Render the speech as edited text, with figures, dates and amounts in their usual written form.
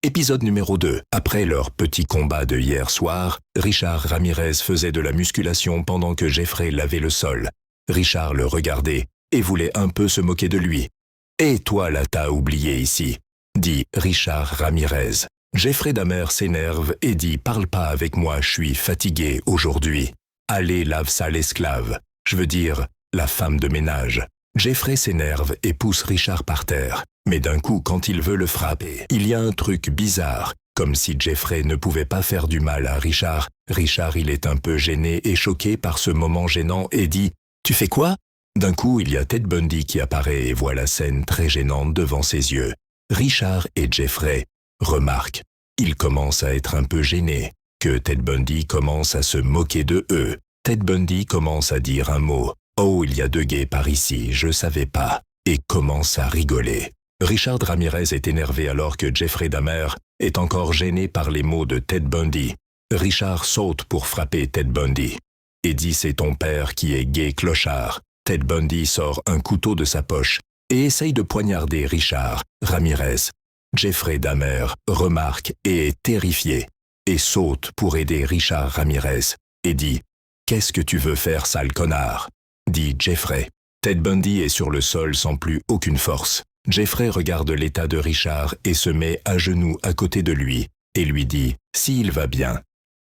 Épisode numéro 2. Après leur petit combat de hier soir, Richard Ramirez faisait de la musculation pendant que Jeffrey lavait le sol. Richard le regardait et voulait un peu se moquer de lui. « Et toi là, t'as oublié ici », dit Richard Ramirez. Jeffrey Dahmer s'énerve et dit « Parle pas avec moi, je suis fatigué aujourd'hui. Allez, lave ça l'esclave. Je veux dire, la femme de ménage. » Jeffrey s'énerve et pousse Richard par terre. Mais d'un coup, quand il veut le frapper, il y a un truc bizarre, comme si Jeffrey ne pouvait pas faire du mal à Richard. Richard, il est un peu gêné et choqué par ce moment gênant et dit « Tu fais quoi ?» D'un coup, il y a Ted Bundy qui apparaît et voit la scène très gênante devant ses yeux. Richard et Jeffrey remarquent. Ils commencent à être un peu gênés, que Ted Bundy commence à se moquer de eux. Ted Bundy commence à dire un mot. « Oh, il y a 2 gays par ici, je savais pas. » Et commence à rigoler. Richard Ramirez est énervé alors que Jeffrey Dahmer est encore gêné par les mots de Ted Bundy. Richard saute pour frapper Ted Bundy et dit « C'est ton père qui est gay clochard ». Ted Bundy sort un couteau de sa poche et essaye de poignarder Richard Ramirez. Jeffrey Dahmer remarque et est terrifié et saute pour aider Richard Ramirez et dit « Qu'est-ce que tu veux faire, sale connard ?» dit Jeffrey. Ted Bundy est sur le sol sans plus aucune force. Jeffrey regarde l'état de Richard et se met à genoux à côté de lui et lui dit « S'il va bien,